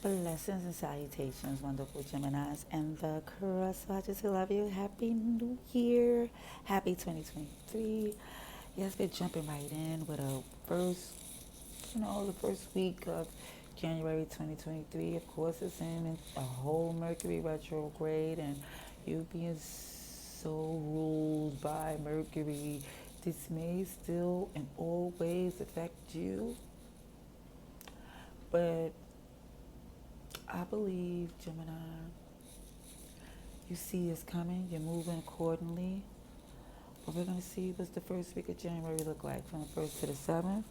Blessings and salutations, wonderful Geminis and the crosswatchers who love you. Happy New Year. Happy 2023. Yes, we're jumping right in with the first week of January 2023. Of course, it's in a whole Mercury retrograde, and you being so ruled by Mercury. This may still and always affect you, but I believe, Gemini, you see it's coming, you're moving accordingly. But we're going to see what's the first week of January look like from the 1st to the 7th.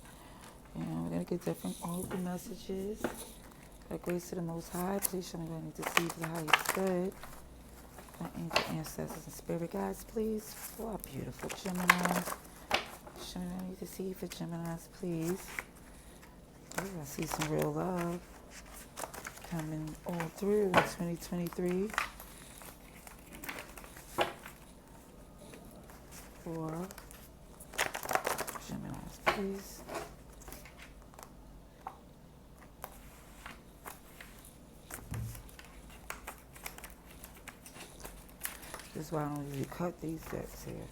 We're going to get different open messages. By grace to the Most High, please show me what I need to see for the highest good. My angel ancestors and spirit guides, please. For our beautiful Geminis. Show me what I need to see for Geminis, please. Ooh, I see some real love coming all through in 2023 for Geminis, please. This is why I don't usually cut these decks here.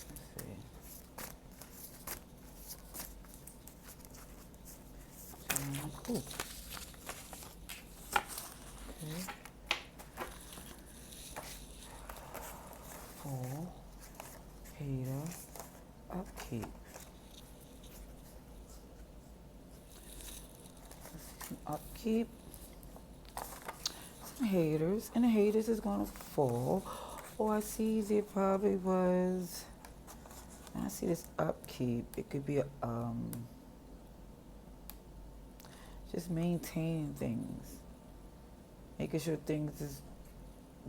Let's see. Cool. Okay. Full. Hater. Upkeep. Let's see some upkeep. Some haters. And the haters is going to fall. Oh, I see there probably was. I see this upkeep. It could be a, just maintaining things. Making sure things is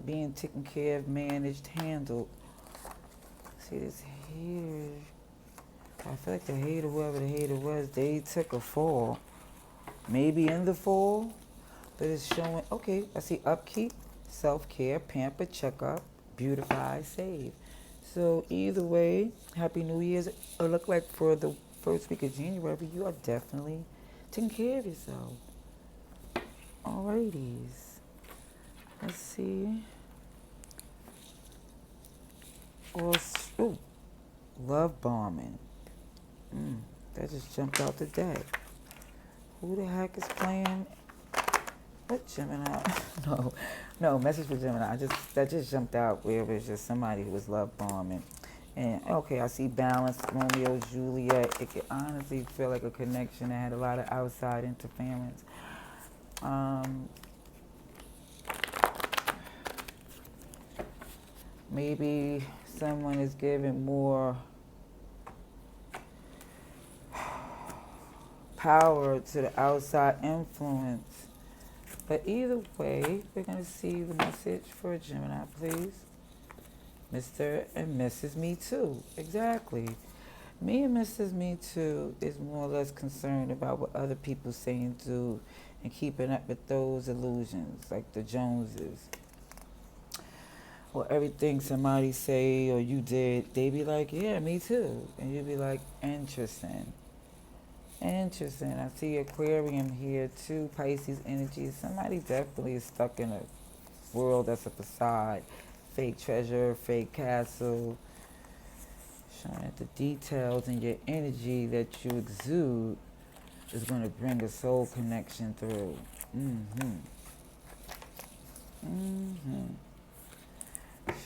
being taken care of, managed, handled. See this hater. I feel like the hater, whoever the hater was, they took a fall. Maybe in the fall, but it's showing, okay, I see upkeep, self-care, pamper, checkup, beautify, save. So either way, Happy New Year's. It look like for the first week of January, you are definitely taking care of yourself. Alrighties. Let's see. Ooh, love bombing. That just jumped out the deck. Who the heck is playing? What Gemini? No, message for Gemini. That just jumped out where it was just somebody who was love bombing. And okay, I see balance, Romeo, Juliet. It could honestly feel like a connection that had a lot of outside interference. Maybe someone is giving more power to the outside influence. But either way, we're going to see the message for Gemini, please. Mr. and Mrs. Me Too. Exactly. Me and Mrs. Me Too is more or less concerned about what other people say and do and keeping up with those illusions, like the Joneses. Or everything somebody say or you did, they be like, yeah, me too. And you be like, interesting. Interesting. I see Aquarium here too, Pisces energy. Somebody definitely is stuck in a world that's a facade. Fake treasure, fake castle. Showing that the details in your energy that you exude is going to bring a soul connection through.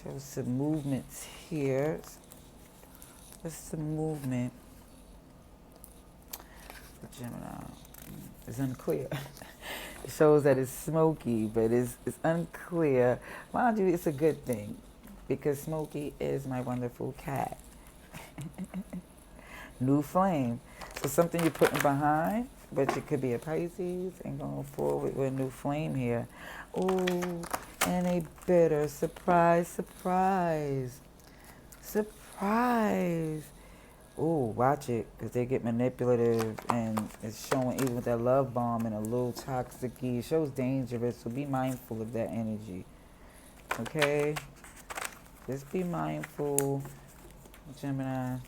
Show some movements here. What's the movement for Gemini? It's unclear. It shows that it's smoky, but it's unclear. Mind you, it's a good thing because Smokey is my wonderful cat. New flame. So something you're putting behind, but it could be a Pisces and going forward with a new flame here. Ooh, and a bitter surprise. Ooh, watch it, because they get manipulative, and it's showing, even with that love bomb and a little toxic, it shows dangerous, so be mindful of that energy, okay? Just be mindful, Gemini.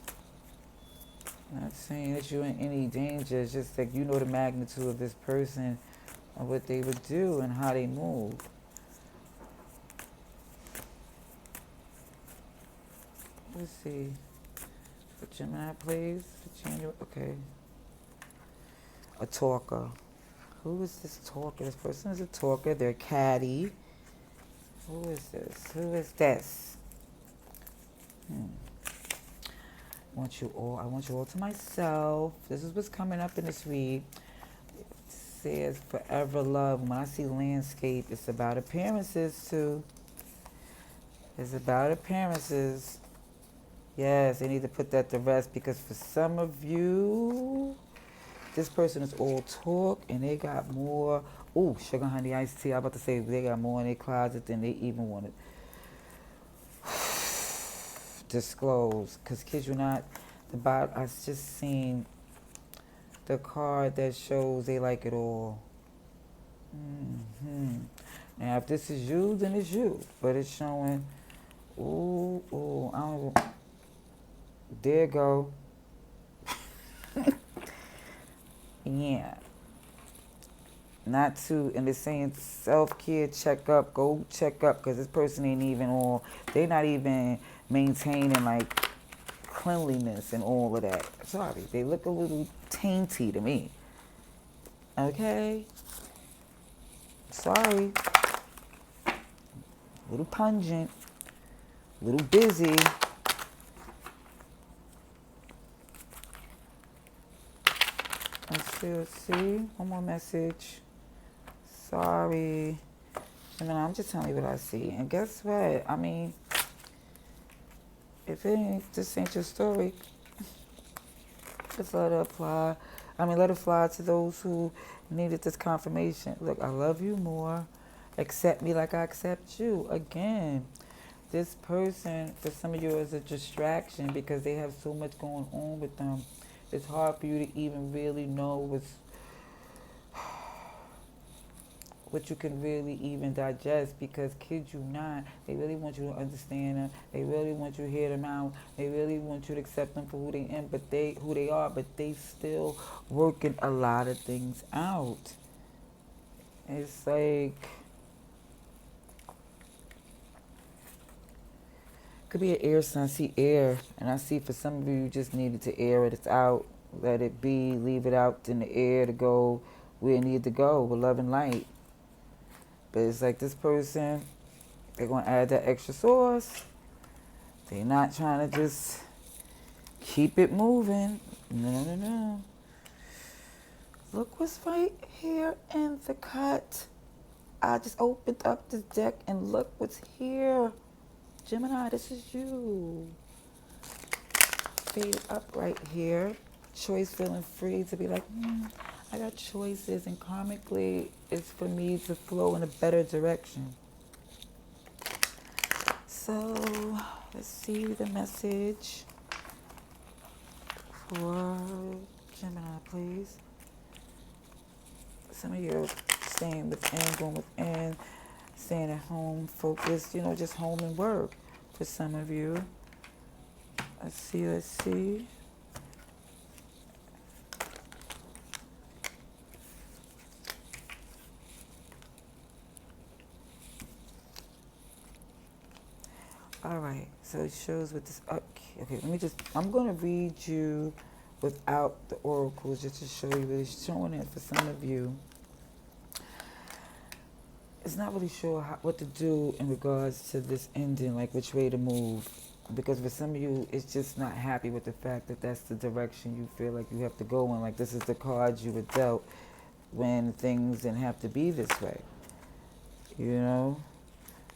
Not saying that you're in any danger, it's just like you know the magnitude of this person. of what they would do and how they move. Let's see. For Gemini, please. For January. Okay. A talker. Who is this talker? This person is a talker. They're catty. Who is this? Who is this? I want you all to myself. This is what's coming up in this read. It says forever love. When I see landscape, it's about appearances too. It's about appearances. Yes, they need to put that to rest because for some of you, this person is all talk and they got more. Ooh, sugar, honey, iced tea. I'm about to say they got more in their closet than they even want to disclose. Because kids, you're not about. I just seen the card that shows they like it all. Now, if this is you, then it's you. But it's showing. Ooh, I don't. There you go. Yeah. Not to, and they're saying self-care, check up, go check up, because this person ain't even all, they not even maintaining like cleanliness and all of that. Sorry, they look a little tainty to me. Okay? Sorry. A little pungent, a little busy. Let's see. One more message. Sorry. I mean, I'm just telling you what I see. And guess what? I mean, if it ain't, this ain't your story, just let it apply. I mean, let it fly to those who needed this confirmation. Look, I love you more. Accept me like I accept you. Again, this person, for some of you, is a distraction because they have so much going on with them. It's hard for you to even really know what you can really even digest because kids you not, they really want you to understand them. They really want you to hear them out. They really want you to accept them for who they are, but they still working a lot of things out. It's like, could be an air sign. I see air, and I see for some of you, you just needed to air it. It's out. Let it be. Leave it out in the air to go where it needs to go with love and light. But it's like this person, they're going to add that extra sauce. They're not trying to just keep it moving. No. Look what's right here in the cut. I just opened up this deck and look what's here. Gemini, this is you. Fade up right here. Choice, feeling free to be like, I got choices, and karmically, it's for me to flow in a better direction. So, let's see the message for Gemini, please. Some of you are staying within, going within, staying at home, focused, just home and work for some of you. Let's see. All right, so it shows with this. Okay, I'm going to read you without the oracles just to show you what it's showing it for some of you. It's not really sure what to do in regards to this ending, like which way to move. Because for some of you, it's just not happy with the fact that that's the direction you feel like you have to go in. Like this is the cards you were dealt when things didn't have to be this way.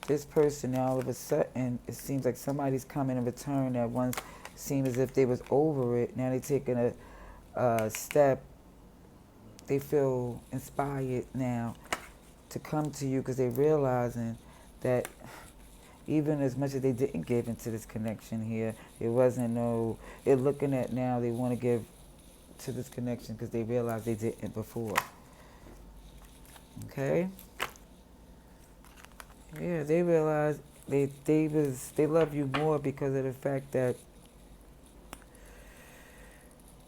This person now all of a sudden, it seems like somebody's coming in return that once seemed as if they was over it. Now they're taking a step. They feel inspired now to come to you because they're realizing that even as much as they didn't give into this connection here, it wasn't they're looking at now they want to give to this connection because they realized they didn't before. Okay? Yeah, they realize they love you more because of the fact that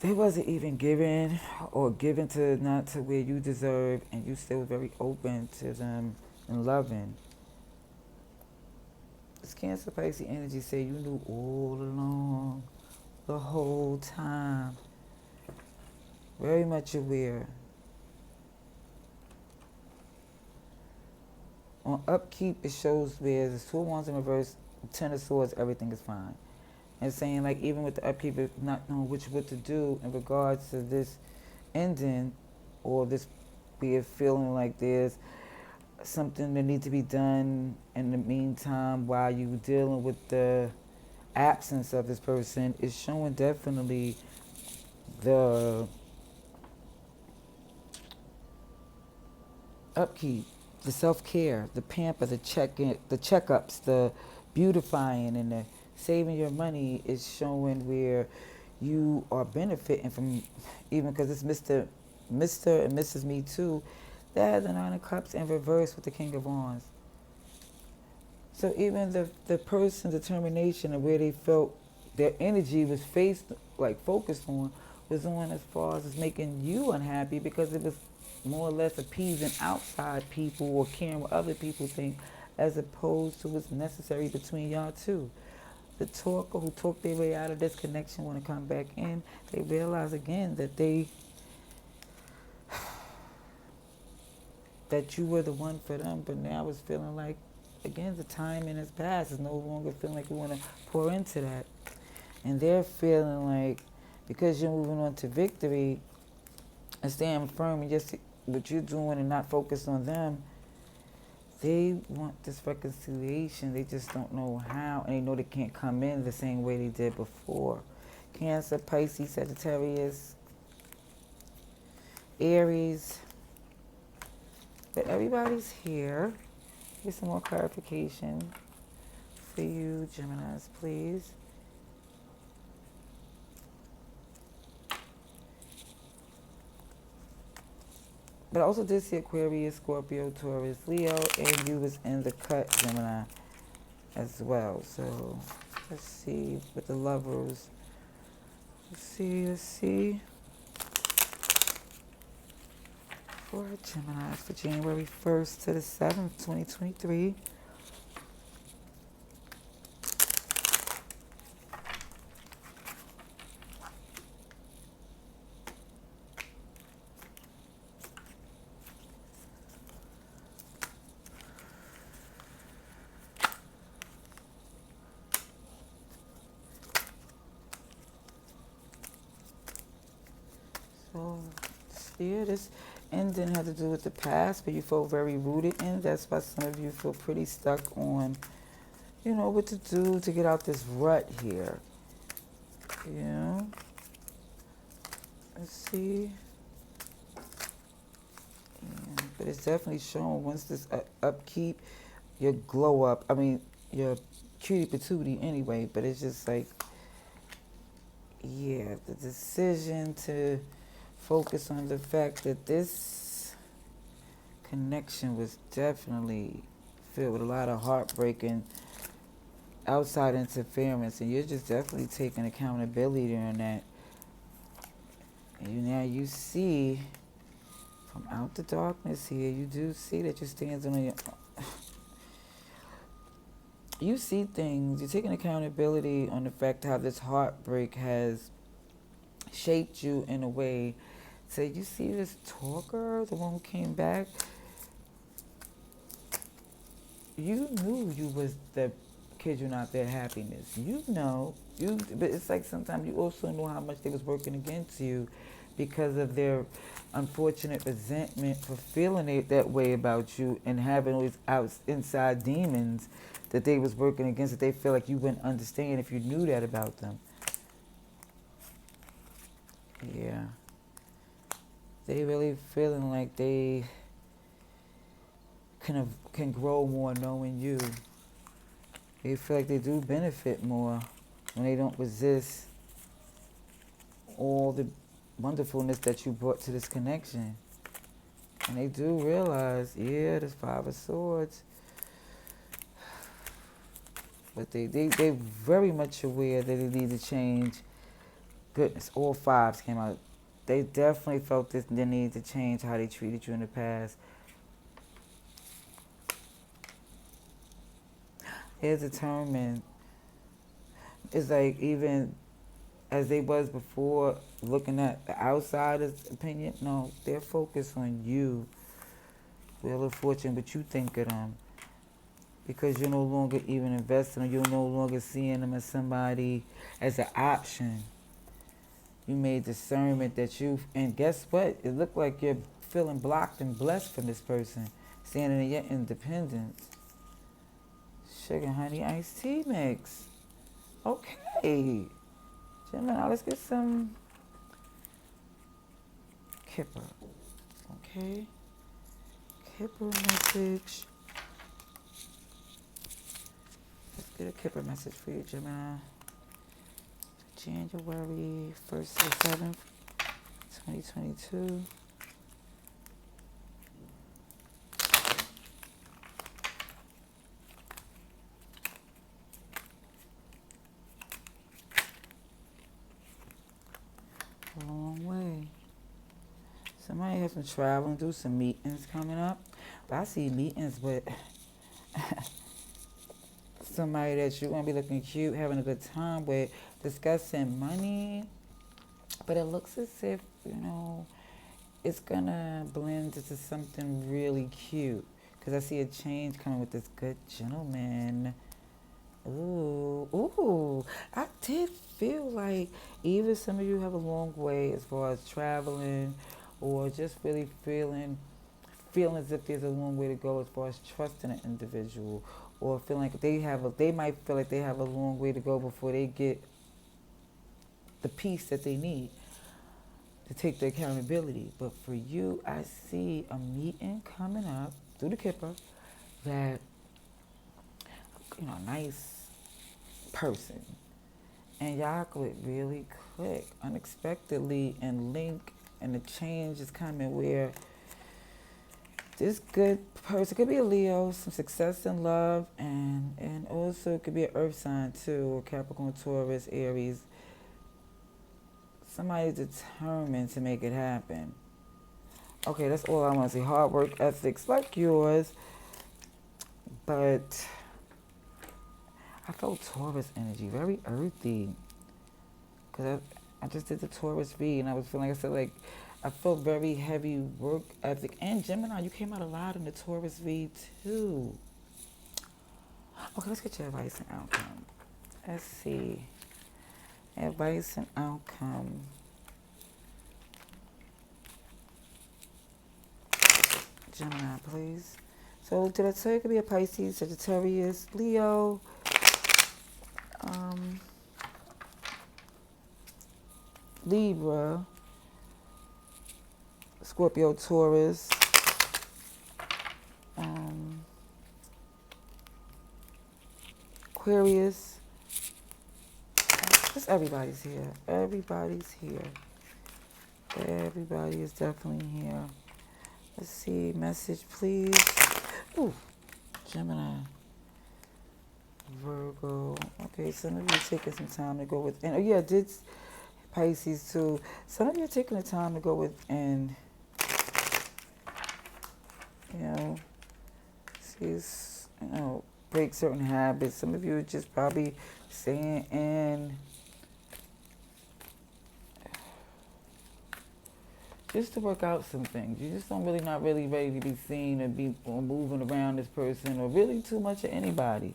they wasn't even given or given to not to where you deserve, and you still very open to them and loving. This Cancer Pisces energy say you knew all along, the whole time, very much aware. On upkeep, it shows where the Two of Wands in reverse, Ten of Swords, everything is fine. And saying like even with the upkeep, not knowing what to do in regards to this ending, or this be it feeling like there's something that needs to be done in the meantime while you dealing with the absence of this person, is showing definitely the upkeep, the self-care, the pamper, the checkups, the beautifying, and the saving your money is showing where you are benefiting from, even because it's Mr. and Mrs. Me Too. That has the Nine of Cups in reverse with the King of Wands. So even the person's determination of where they felt their energy was focused on, was on as far as making you unhappy, because it was more or less appeasing outside people or caring what other people think, as opposed to what's necessary between y'all two. The talker who talked their way out of this connection want to come back in, they realize again that that you were the one for them, but now it's feeling like, again, the timing has passed. It's no longer feeling like we want to pour into that. And they're feeling like, because you're moving on to victory and staying firm and just what you're doing and not focused on them, they want this reconciliation. They just don't know how, and they know they can't come in the same way they did before. Cancer, Pisces, Sagittarius, Aries. But everybody's here. Get some more clarification for you, Geminis, please. But I also did see Aquarius, Scorpio, Taurus, Leo, and you was in the cut, Gemini, as well. So let's see with the lovers. Let's see. For Gemini, for January 1st to the 7th, 2023. So, yeah, this ending had to do with the past, but you feel very rooted in. That's why some of you feel pretty stuck on, what to do to get out this rut here. Let's see. Yeah, but it's definitely showing once this upkeep, your glow up. I mean, your cutie patootie anyway, but it's just like, yeah, the decision to focus on the fact that this connection was definitely filled with a lot of heartbreak and outside interference, and you're just definitely taking accountability on that. And now you see from out the darkness here, you do see that you're standing on your you see things, you're taking accountability on the fact how this heartbreak has shaped you in a way. So you see this talker, the one who came back, you knew you was the kid you not their happiness. But it's like sometimes you also know how much they was working against you because of their unfortunate resentment for feeling it that way about you and having all these inside demons that they was working against, that they feel like you wouldn't understand if you knew that about them. Yeah. They really feeling like they can grow more knowing you. They feel like they do benefit more when they don't resist all the wonderfulness that you brought to this connection. And they do realize, yeah, there's Five of Swords. But they're very much aware that they need to change Goodness, all fives came out. They definitely felt this, the need to change how they treated you in the past. They're determined. It's like even as they was before, looking at the outsider's opinion. No, they're focused on you, Wheel of Fortune, what you think of them. Because you're no longer even investing, or you're no longer seeing them as somebody, as an option. You made discernment that and guess what? It looked like you're feeling blocked and blessed from this person, standing in your independence. Sugar, honey, iced tea mix. Okay. Gemini, let's get some Kipper. Okay. Kipper message. Let's get a Kipper message for you, Gemini. January 1st to 7th, 2022. A long way. Somebody has been traveling, do some meetings coming up. But I see meetings with somebody that you're going to be looking cute, having a good time with, discussing money. But it looks as if, it's going to blend into something really cute. Because I see a change coming with this good gentleman. Ooh. I did feel like either some of you have a long way as far as traveling, or just really feeling as if there's a long way to go as far as trusting an individual, or feeling like they might feel like they have a long way to go before they get the peace that they need to take the accountability. But for you, I see a meeting coming up through the Kipper that, a nice person, and y'all could really click unexpectedly and link, and the change is coming where this good person could be a Leo, some success in love, and also it could be an earth sign too, or Capricorn, Taurus, Aries. Somebody's determined to make it happen. Okay, that's all I want to see. Hard work ethics like yours, but I felt Taurus energy, very earthy. Because I just did the Taurus read, and I was feeling, like I said, like, I felt very heavy work ethic. And Gemini, you came out a lot in the Taurus read, too. Okay, let's get your advice and outcome. Let's see. Advice and outcome. Gemini, please. So, did I tell you it could be a Pisces, Sagittarius, Leo, Libra, Scorpio, Taurus, Aquarius. Just everybody's here. Everybody's here. Everybody is definitely here. Let's see. Message, please. Ooh, Gemini. Virgo. Okay, some of you are taking some time to go within. Oh, yeah, I did Pisces, too. Some of you are taking the time to go within. Break certain habits. Some of you are just probably staying in just to work out some things. You just not really ready to be seen or moving around this person, or really too much of anybody.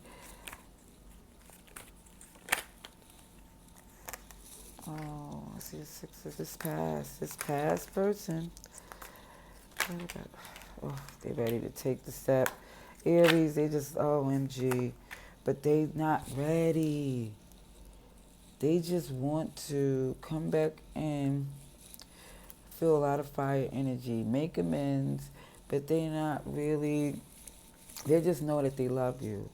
Oh, I see the six of this past person. Oh, they ready to take the step. Aries, they just, OMG. But they not ready. They just want to come back and feel a lot of fire energy, make amends, but they not really, they just know that they love you.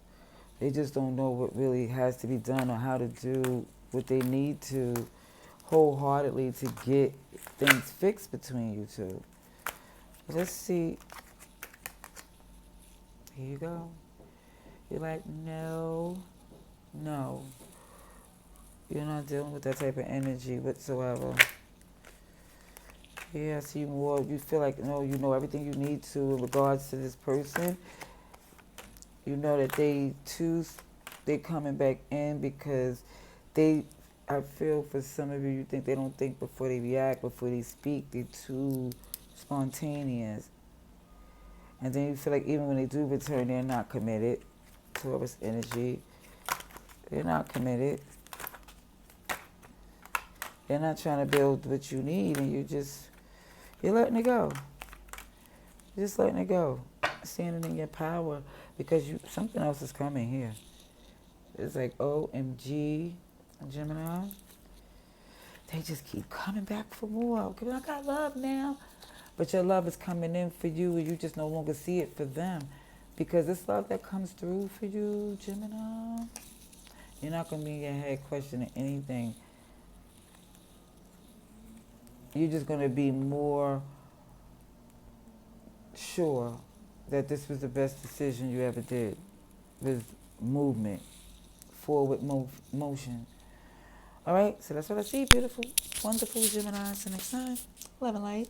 They just don't know what really has to be done, or how to do what they need to wholeheartedly to get things fixed between you two. Let's see. Here you go. You're like, no. You're not dealing with that type of energy whatsoever. Yeah, I see more. You feel like, no, you know everything you need to in regards to this person. You know that they coming back in because they, I feel for some of you, you think they don't think before they react, before they speak. They're too spontaneous. And then you feel like even when they do return, they're not committed. Taurus energy. They're not committed. They're not trying to build what you need, and you're letting it go. You're just letting it go. Standing in your power because something else is coming here. It's like, OMG, Gemini. They just keep coming back for more. Because I got love now. But your love is coming in for you, and you just no longer see it for them. Because this love that comes through for you, Gemini, you're not going to be in your head questioning anything. You're just going to be more sure that this was the best decision you ever did. With movement, forward motion. All right, so that's what I see. Beautiful, wonderful Gemini. Until next time, love and light.